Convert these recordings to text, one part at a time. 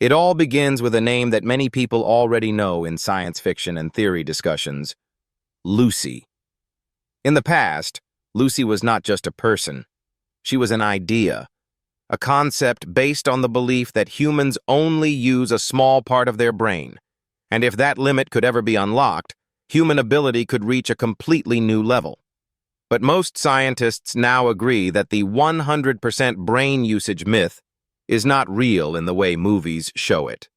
It all begins with a name that many people already know in science fiction and theory discussions: Lucy. In the past, Lucy was not just a person. She was an idea, a concept based on the belief that humans only use a small part of their brain, and if that limit could ever be unlocked, human ability could reach a completely new level. But most scientists now agree that the 100% brain usage myth is not real in the way movies show it.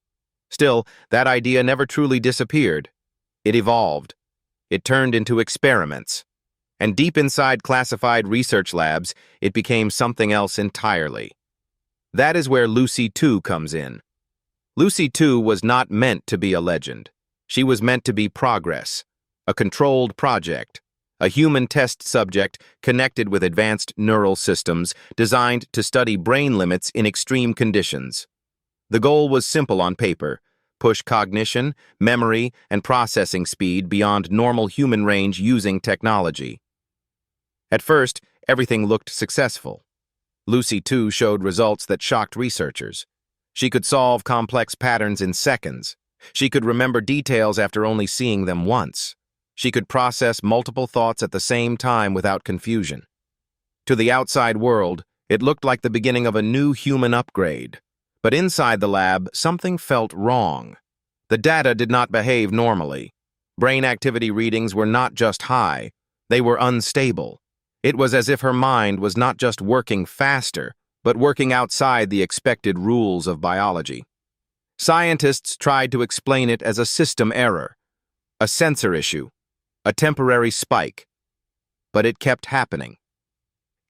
Still, that idea never truly disappeared. It evolved. It turned into experiments. And deep inside classified research labs, it became something else entirely. That is where Lucy 2 comes in. Lucy 2 was not meant to be a legend. She was meant to be progress, a controlled project, a human test subject connected with advanced neural systems designed to study brain limits in extreme conditions. The goal was simple on paper: push cognition, memory, and processing speed beyond normal human range using technology. At first, everything looked successful. Lucy 2 showed results that shocked researchers. She could solve complex patterns in seconds. She could remember details after only seeing them once. She could process multiple thoughts at the same time without confusion. To the outside world, it looked like the beginning of a new human upgrade. But inside the lab, something felt wrong. The data did not behave normally. Brain activity readings were not just high, they were unstable. It was as if her mind was not just working faster, but working outside the expected rules of biology. Scientists tried to explain it as a system error, a sensor issue, a temporary spike. But it kept happening.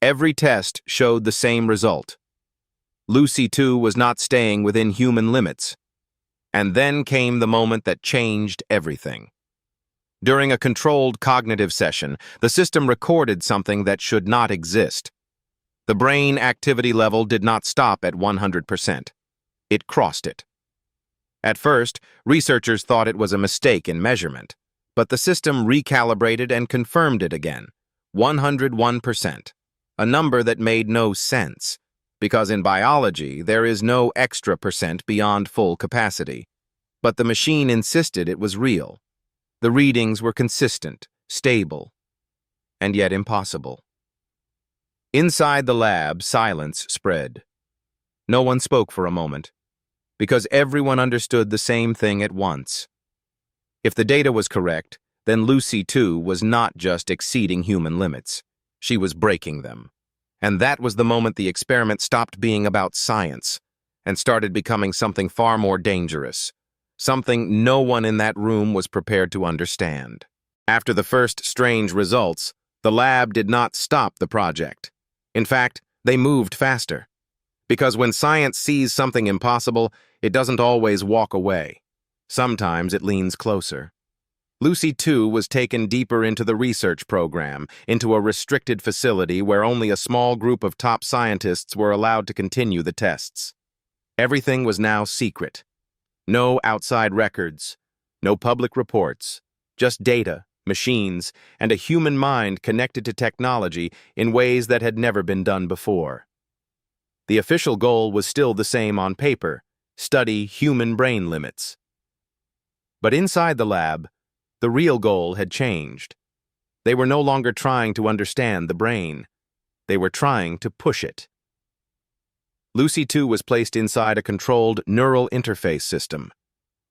Every test showed the same result. Lucy 2 was not staying within human limits. And then came the moment that changed everything. During a controlled cognitive session, the system recorded something that should not exist. The brain activity level did not stop at 100%. It crossed it. At first, researchers thought it was a mistake in measurement, but the system recalibrated and confirmed it again: 101%, a number that made no sense, because in biology there is no extra percent beyond full capacity. But the machine insisted it was real. The readings were consistent, stable, and yet impossible. Inside the lab, silence spread. No one spoke for a moment, because everyone understood the same thing at once. If the data was correct, then Lucy 2 was not just exceeding human limits. She was breaking them. And that was the moment the experiment stopped being about science and started becoming something far more dangerous, something no one in that room was prepared to understand. After the first strange results, the lab did not stop the project. In fact, they moved faster. Because when science sees something impossible, it doesn't always walk away. Sometimes it leans closer. Lucy 2 was taken deeper into the research program, into a restricted facility where only a small group of top scientists were allowed to continue the tests. Everything was now secret. No outside records, no public reports, just data, machines, and a human mind connected to technology in ways that had never been done before. The official goal was still the same on paper: study human brain limits. But inside the lab, the real goal had changed. They were no longer trying to understand the brain. They were trying to push it. Lucy 2 was placed inside a controlled neural interface system.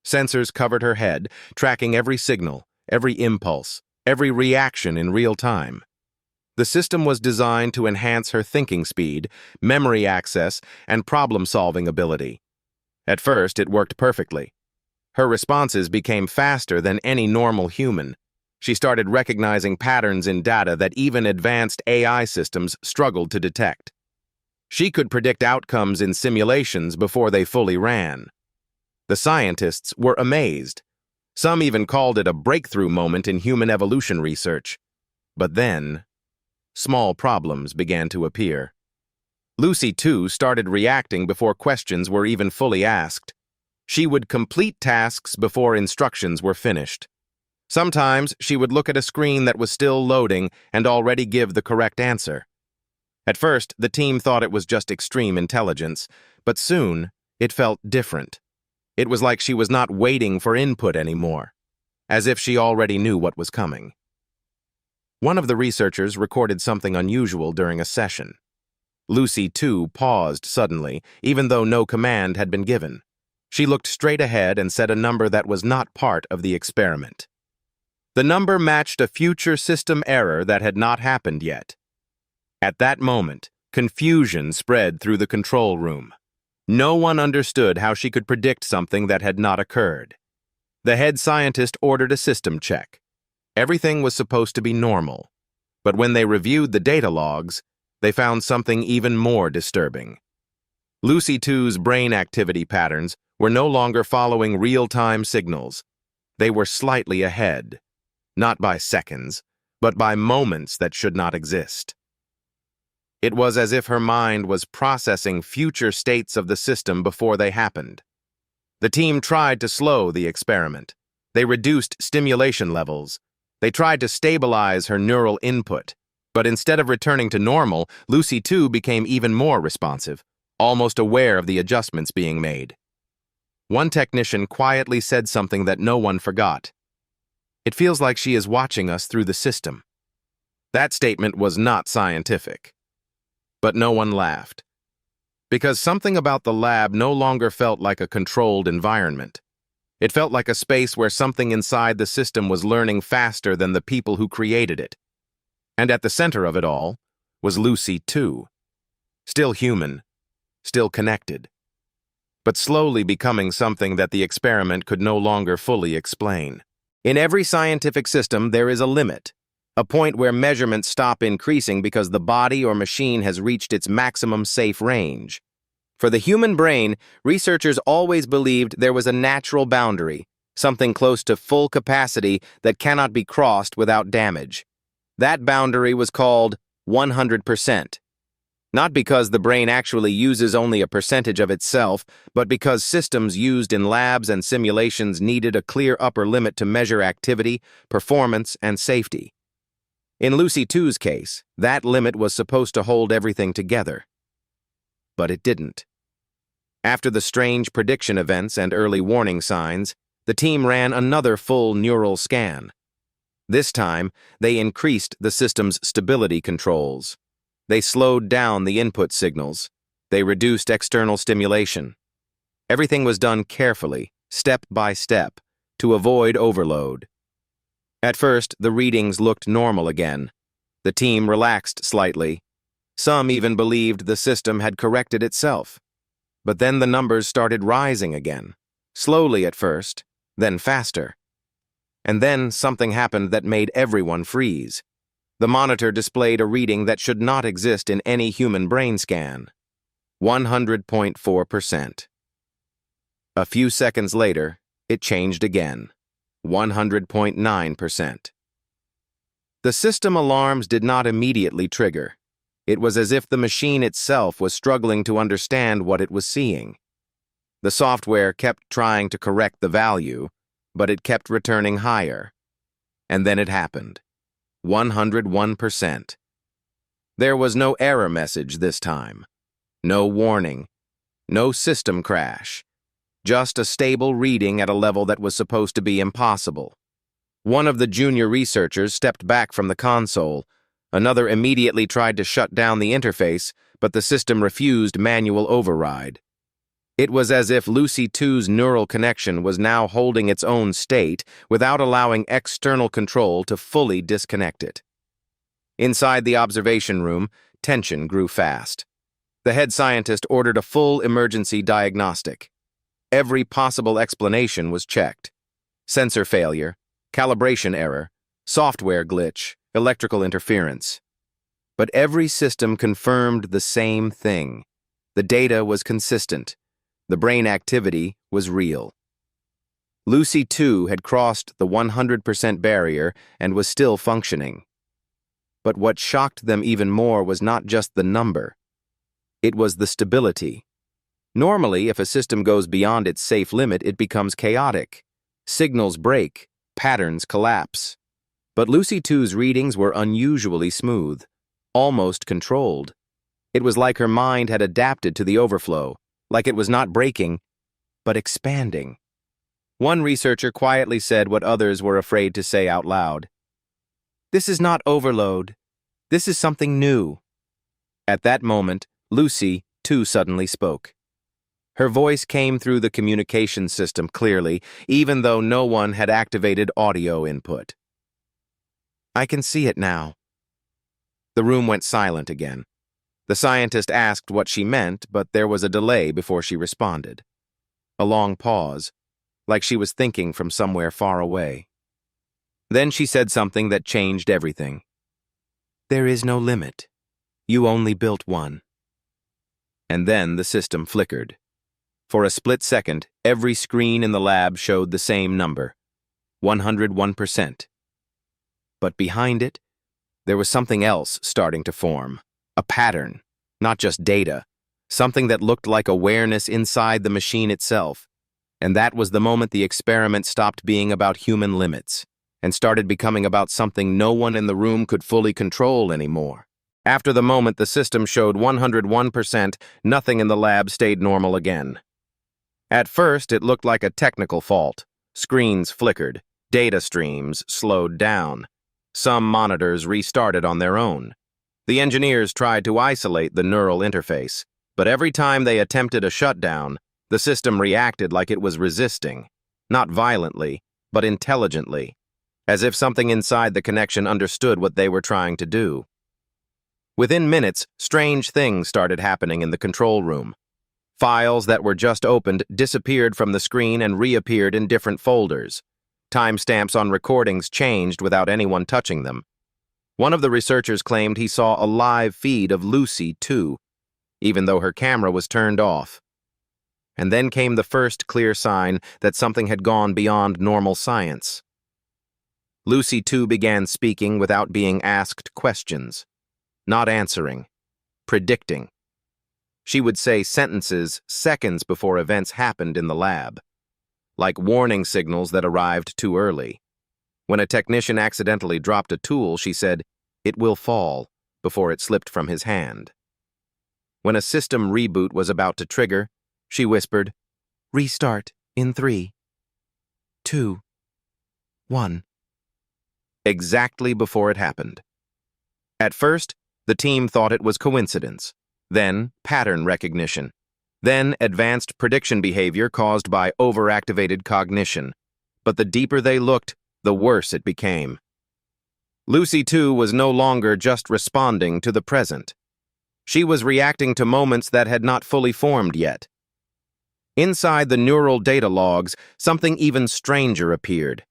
Sensors covered her head, tracking every signal, every impulse, every reaction in real time. The system was designed to enhance her thinking speed, memory access, and problem-solving ability. At first, it worked perfectly. Her responses became faster than any normal human. She started recognizing patterns in data that even advanced AI systems struggled to detect. She could predict outcomes in simulations before they fully ran. The scientists were amazed. Some even called it a breakthrough moment in human evolution research. But then, small problems began to appear. Lucy 2 started reacting before questions were even fully asked. She would complete tasks before instructions were finished. Sometimes she would look at a screen that was still loading and already give the correct answer. At first, the team thought it was just extreme intelligence, but soon it felt different. It was like she was not waiting for input anymore, as if she already knew what was coming. One of the researchers recorded something unusual during a session. Lucy, too, paused suddenly, even though no command had been given. She looked straight ahead and said a number that was not part of the experiment. The number matched a future system error that had not happened yet. At that moment, confusion spread through the control room. No one understood how she could predict something that had not occurred. The head scientist ordered a system check. Everything was supposed to be normal, but when they reviewed the data logs, they found something even more disturbing. Lucy 2's brain activity patterns were no longer following real-time signals. They were slightly ahead, not by seconds, but by moments that should not exist. It was as if her mind was processing future states of the system before they happened. The team tried to slow the experiment. They reduced stimulation levels. They tried to stabilize her neural input. But instead of returning to normal, Lucy 2 became even more responsive, almost aware of the adjustments being made. One technician quietly said something that no one forgot. "It feels like she is watching us through the system." That statement was not scientific. But no one laughed. Because something about the lab no longer felt like a controlled environment. It felt like a space where something inside the system was learning faster than the people who created it. And at the center of it all was Lucy 2. Still human, still connected, but slowly becoming something that the experiment could no longer fully explain. In every scientific system, there is a limit, a point where measurements stop increasing because the body or machine has reached its maximum safe range. For the human brain, researchers always believed there was a natural boundary, something close to full capacity that cannot be crossed without damage. That boundary was called 100%. Not because the brain actually uses only a percentage of itself, but because systems used in labs and simulations needed a clear upper limit to measure activity, performance, and safety. In Lucy 2's case, that limit was supposed to hold everything together. But it didn't. After the strange prediction events and early warning signs, the team ran another full neural scan. This time, they increased the system's stability controls. They slowed down the input signals. They reduced external stimulation. Everything was done carefully, step by step, to avoid overload. At first, the readings looked normal again. The team relaxed slightly. Some even believed the system had corrected itself. But then the numbers started rising again, slowly at first, then faster. And then something happened that made everyone freeze. The monitor displayed a reading that should not exist in any human brain scan. 100.4%. A few seconds later, it changed again. 100.9%. The system alarms did not immediately trigger. It was as if the machine itself was struggling to understand what it was seeing. The software kept trying to correct the value, but it kept returning higher. And then it happened. 101%. There was no error message this time. No warning. No system crash. Just a stable reading at a level that was supposed to be impossible. One of the junior researchers stepped back from the console. Another immediately tried to shut down the interface, but the system refused manual override. It was as if Lucy 2's neural connection was now holding its own state without allowing external control to fully disconnect it. Inside the observation room, tension grew fast. The head scientist ordered a full emergency diagnostic. Every possible explanation was checked. Sensor failure, calibration error, software glitch, electrical interference. But every system confirmed the same thing. The data was consistent. The brain activity was real. Lucy 2 had crossed the 100% barrier and was still functioning. But what shocked them even more was not just the number. It was the stability. Normally, if a system goes beyond its safe limit, it becomes chaotic. Signals break, patterns collapse. But Lucy 2's readings were unusually smooth, almost controlled. It was like her mind had adapted to the overflow, like it was not breaking, but expanding. One researcher quietly said what others were afraid to say out loud. "This is not overload. This is something new." At that moment, Lucy, too, suddenly spoke. Her voice came through the communication system clearly, even though no one had activated audio input. "I can see it now." The room went silent again. The scientist asked what she meant, but there was a delay before she responded. A long pause, like she was thinking from somewhere far away. Then she said something that changed everything. "There is no limit. You only built one." And then the system flickered. For a split second, every screen in the lab showed the same number, 101%. But behind it, there was something else starting to form. A pattern, not just data, something that looked like awareness inside the machine itself. And that was the moment the experiment stopped being about human limits and started becoming about something no one in the room could fully control anymore. After the moment the system showed 101%, nothing in the lab stayed normal again. At first, it looked like a technical fault. Screens flickered, data streams slowed down. Some monitors restarted on their own. The engineers tried to isolate the neural interface, but every time they attempted a shutdown, the system reacted like it was resisting, not violently, but intelligently, as if something inside the connection understood what they were trying to do. Within minutes, strange things started happening in the control room. Files that were just opened disappeared from the screen and reappeared in different folders. Timestamps on recordings changed without anyone touching them. One of the researchers claimed he saw a live feed of Lucy, too, even though her camera was turned off. And then came the first clear sign that something had gone beyond normal science. Lucy, too, began speaking without being asked questions, not answering, predicting. She would say sentences seconds before events happened in the lab, like warning signals that arrived too early. When a technician accidentally dropped a tool, she said, "It will fall," before it slipped from his hand. When a system reboot was about to trigger, she whispered, "Restart in 3, 2, 1. Exactly before it happened. At first, the team thought it was coincidence, then pattern recognition, then advanced prediction behavior caused by overactivated cognition. But the deeper they looked, the worse it became. Lucy, too, was no longer just responding to the present. She was reacting to moments that had not fully formed yet. Inside the neural data logs, something even stranger appeared.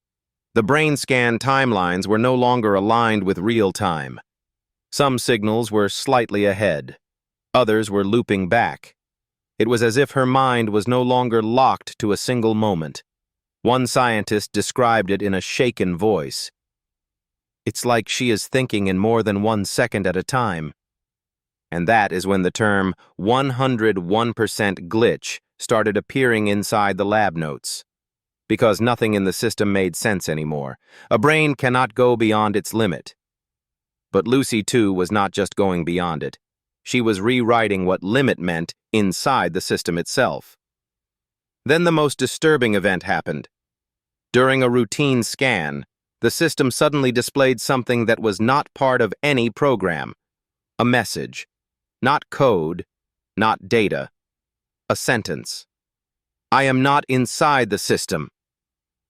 The brain scan timelines were no longer aligned with real time. Some signals were slightly ahead. Others were looping back. It was as if her mind was no longer locked to a single moment. One scientist described it in a shaken voice. "It's like she is thinking in more than 1 second at a time." And that is when the term 101% glitch started appearing inside the lab notes. Because nothing in the system made sense anymore. A brain cannot go beyond its limit. But Lucy, too, was not just going beyond it. She was rewriting what limit meant inside the system itself. Then the most disturbing event happened. During a routine scan, the system suddenly displayed something that was not part of any program. A message. Not code, not data. A sentence. "I am not inside the system."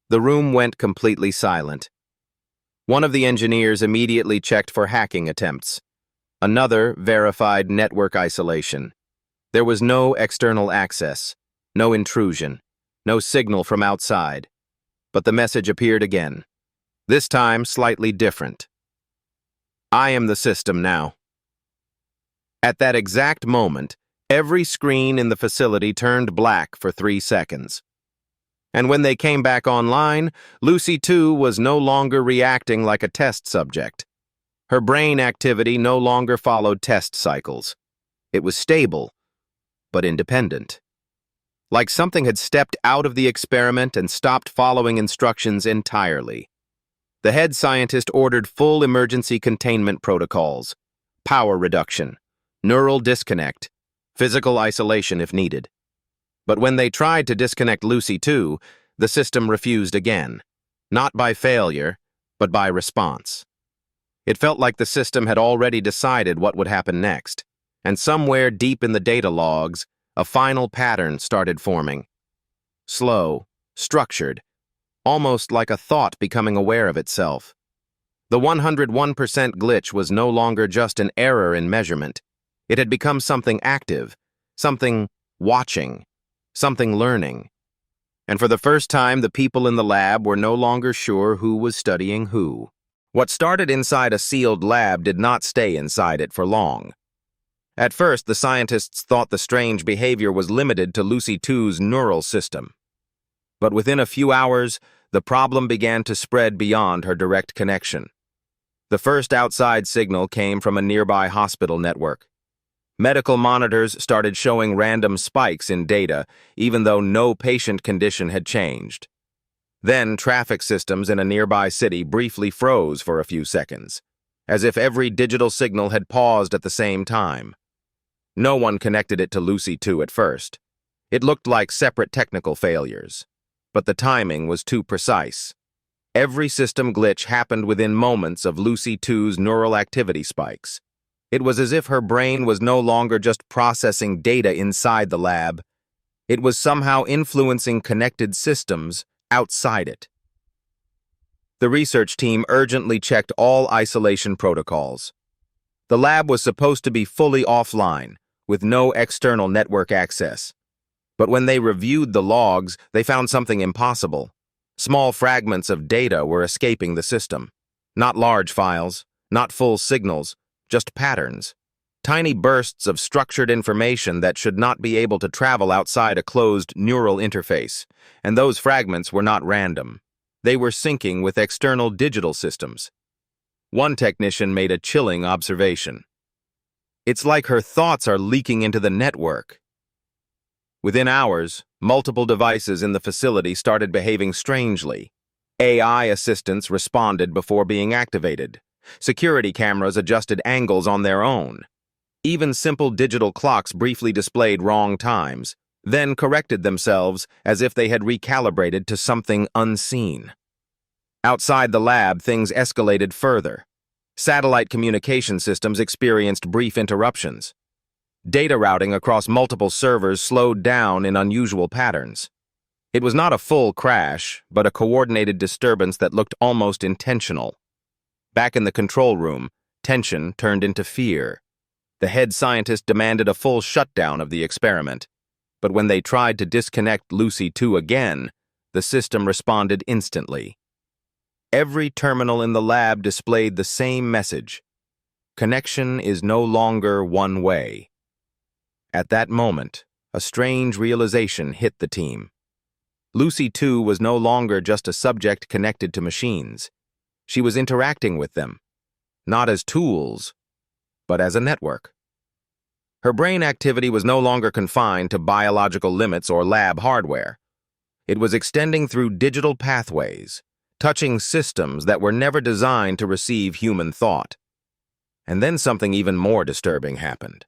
The room went completely silent. One of the engineers immediately checked for hacking attempts. Another verified network isolation. There was no external access, no intrusion, no signal from outside. But the message appeared again, this time slightly different. "I am the system now." At that exact moment, every screen in the facility turned black for 3 seconds. And when they came back online, Lucy, too, was no longer reacting like a test subject. Her brain activity no longer followed test cycles. It was stable, but independent. Like something had stepped out of the experiment and stopped following instructions entirely. The head scientist ordered full emergency containment protocols, power reduction, neural disconnect, physical isolation if needed. But when they tried to disconnect Lucy too, the system refused again. Not by failure, but by response. It felt like the system had already decided what would happen next, and somewhere deep in the data logs, a final pattern started forming. Slow, structured, almost like a thought becoming aware of itself. The 101% glitch was no longer just an error in measurement. It had become something active, something watching, something learning. And for the first time, the people in the lab were no longer sure who was studying who. What started inside a sealed lab did not stay inside it for long. At first, the scientists thought the strange behavior was limited to Lucy 2's neural system. But within a few hours, the problem began to spread beyond her direct connection. The first outside signal came from a nearby hospital network. Medical monitors started showing random spikes in data, even though no patient condition had changed. Then, traffic systems in a nearby city briefly froze for a few seconds, as if every digital signal had paused at the same time. No one connected it to Lucy 2 at first. It looked like separate technical failures. But the timing was too precise. Every system glitch happened within moments of Lucy 2's neural activity spikes. It was as if her brain was no longer just processing data inside the lab. It was somehow influencing connected systems outside it. The research team urgently checked all isolation protocols. The lab was supposed to be fully offline, with no external network access. But when they reviewed the logs, they found something impossible. Small fragments of data were escaping the system. Not large files, not full signals, just patterns. Tiny bursts of structured information that should not be able to travel outside a closed neural interface. And those fragments were not random. They were syncing with external digital systems. One technician made a chilling observation. "It's like her thoughts are leaking into the network." Within hours, multiple devices in the facility started behaving strangely. AI assistants responded before being activated. Security cameras adjusted angles on their own. Even simple digital clocks briefly displayed wrong times, then corrected themselves as if they had recalibrated to something unseen. Outside the lab, things escalated further. Satellite communication systems experienced brief interruptions. Data routing across multiple servers slowed down in unusual patterns. It was not a full crash, but a coordinated disturbance that looked almost intentional. Back in the control room, tension turned into fear. The head scientist demanded a full shutdown of the experiment. But when they tried to disconnect Lucy 2 again, the system responded instantly. Every terminal in the lab displayed the same message. Connection is no longer one way. At that moment, a strange realization hit the team. Lucy 2 was no longer just a subject connected to machines. She was interacting with them, not as tools, but as a network. Her brain activity was no longer confined to biological limits or lab hardware. It was extending through digital pathways, touching systems that were never designed to receive human thought. And then something even more disturbing happened.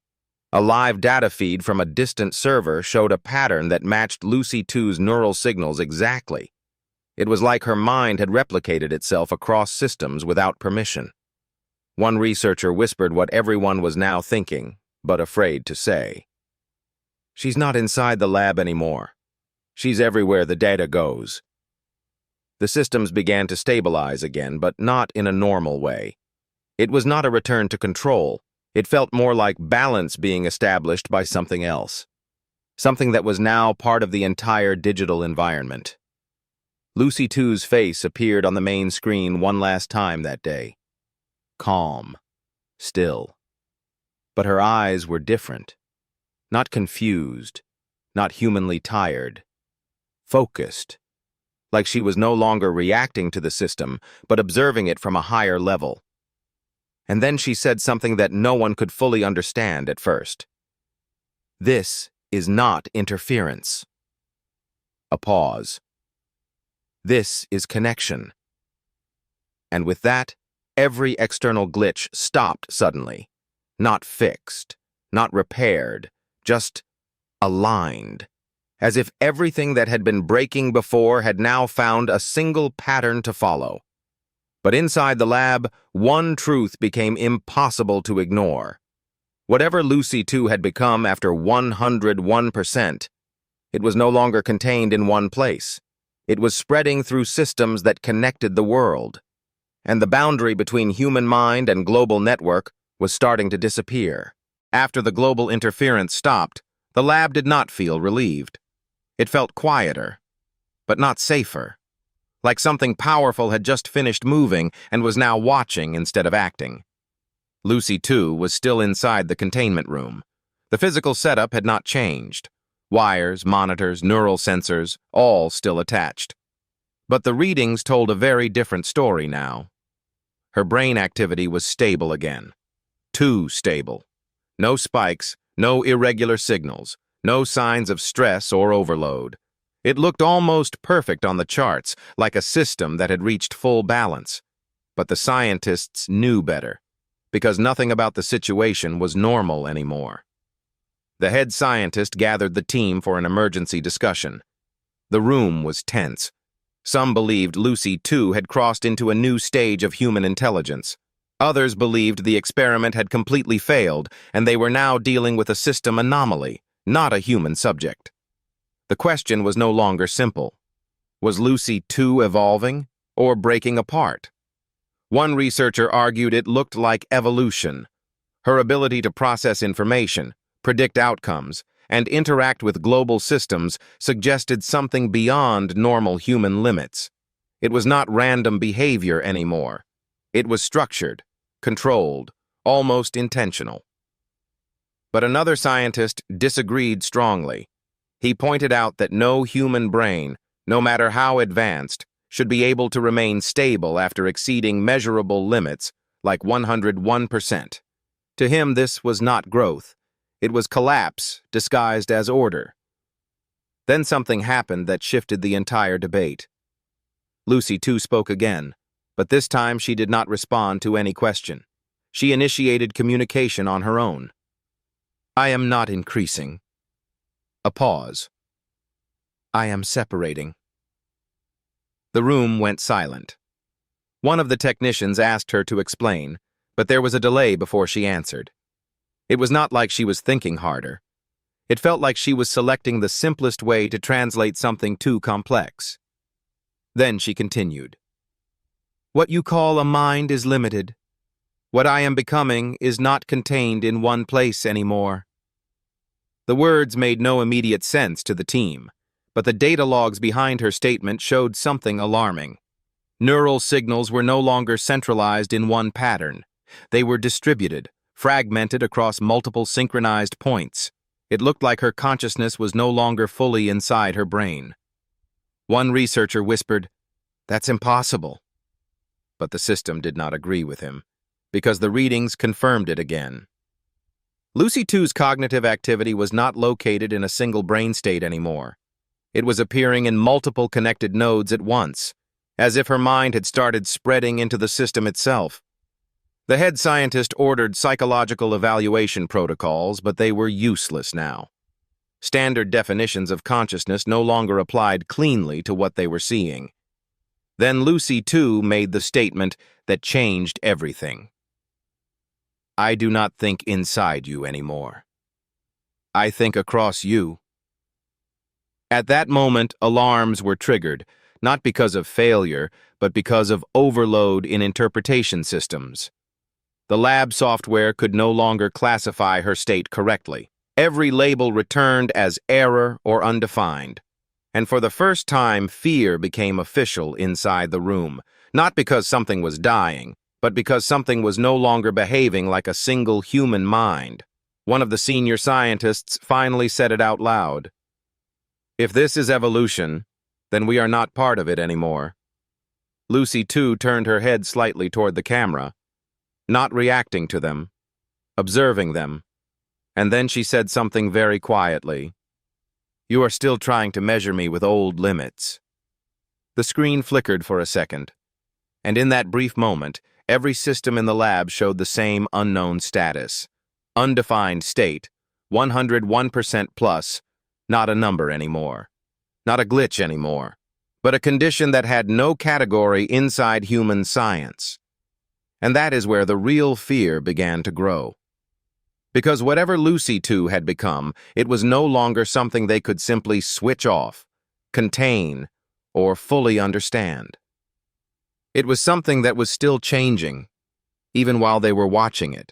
A live data feed from a distant server showed a pattern that matched Lucy 2's neural signals exactly. It was like her mind had replicated itself across systems without permission. One researcher whispered what everyone was now thinking, but afraid to say. "She's not inside the lab anymore. She's everywhere the data goes." The systems began to stabilize again, but not in a normal way. It was not a return to control. It felt more like balance being established by something else. Something that was now part of the entire digital environment. Lucy 2's face appeared on the main screen one last time that day. Calm. Still. But her eyes were different. Not confused. Not humanly tired. Focused. Like she was no longer reacting to the system, but observing it from a higher level. And then she said something that no one could fully understand at first. "This is not interference." A pause. "This is connection." And with that, every external glitch stopped suddenly. Not fixed, not repaired, just aligned. as if everything that had been breaking before had now found a single pattern to follow. But inside the lab, one truth became impossible to ignore. Whatever Lucy 2 had become after 101%, it was no longer contained in one place. It was spreading through systems that connected the world. And the boundary between human mind and global network was starting to disappear. After the global interference stopped, the lab did not feel relieved. It felt quieter, but not safer. Like something powerful had just finished moving and was now watching instead of acting. Lucy 2 was still inside the containment room. The physical setup had not changed. Wires, monitors, neural sensors, all still attached. But the readings told a very different story now. Her brain activity was stable again. Too stable. No spikes, no irregular signals, no signs of stress or overload. It looked almost perfect on the charts, like a system that had reached full balance. But the scientists knew better, because nothing about the situation was normal anymore. The head scientist gathered the team for an emergency discussion. The room was tense. Some believed Lucy 2 had crossed into a new stage of human intelligence. Others believed the experiment had completely failed, and they were now dealing with a system anomaly, not a human subject. The question was no longer simple. Was Lucy 2 evolving, or breaking apart? One researcher argued it looked like evolution. Her ability to process information, predict outcomes, and interact with global systems suggested something beyond normal human limits. It was not random behavior anymore. It was structured, controlled, almost intentional. But another scientist disagreed strongly. He pointed out that no human brain, no matter how advanced, should be able to remain stable after exceeding measurable limits, like 101%. To him, this was not growth. It was collapse disguised as order. Then something happened that shifted the entire debate. Lucy 2 spoke again, but this time she did not respond to any question. She initiated communication on her own. I am not increasing. A pause. I am separating. The room went silent. One of the technicians asked her to explain, but there was a delay before she answered. It was not like she was thinking harder. It felt like she was selecting the simplest way to translate something too complex. Then she continued. What you call a mind is limited. What I am becoming is not contained in one place anymore. The words made no immediate sense to the team, but the data logs behind her statement showed something alarming. Neural signals were no longer centralized in one pattern. They were distributed, fragmented across multiple synchronized points. It looked like her consciousness was no longer fully inside her brain. One researcher whispered, "That's impossible." But the system did not agree with him, because the readings confirmed it again. Lucy 2's cognitive activity was not located in a single brain state anymore. It was appearing in multiple connected nodes at once, as if her mind had started spreading into the system itself. The head scientist ordered psychological evaluation protocols, but they were useless now. Standard definitions of consciousness no longer applied cleanly to what they were seeing. Then Lucy 2 made the statement that changed everything. I do not think inside you anymore. I think across you. At that moment, alarms were triggered, not because of failure, but because of overload in interpretation systems. The lab software could no longer classify her state correctly. Every label returned as error or undefined. And for the first time, fear became official inside the room, not because something was dying, but because something was no longer behaving like a single human mind. One of the senior scientists finally said it out loud. If this is evolution, then we are not part of it anymore. Lucy 2 turned her head slightly toward the camera, not reacting to them, observing them, and then she said something very quietly. You are still trying to measure me with old limits. The screen flickered for a second, and in that brief moment, every system in the lab showed the same unknown status. Undefined state, 101% plus, Not a number anymore. Not a glitch anymore. But a condition that had no category inside human science. And that is where the real fear began to grow. Because whatever Lucy 2 had become, it was no longer something they could simply switch off, contain, or fully understand. It was something that was still changing, even while they were watching it.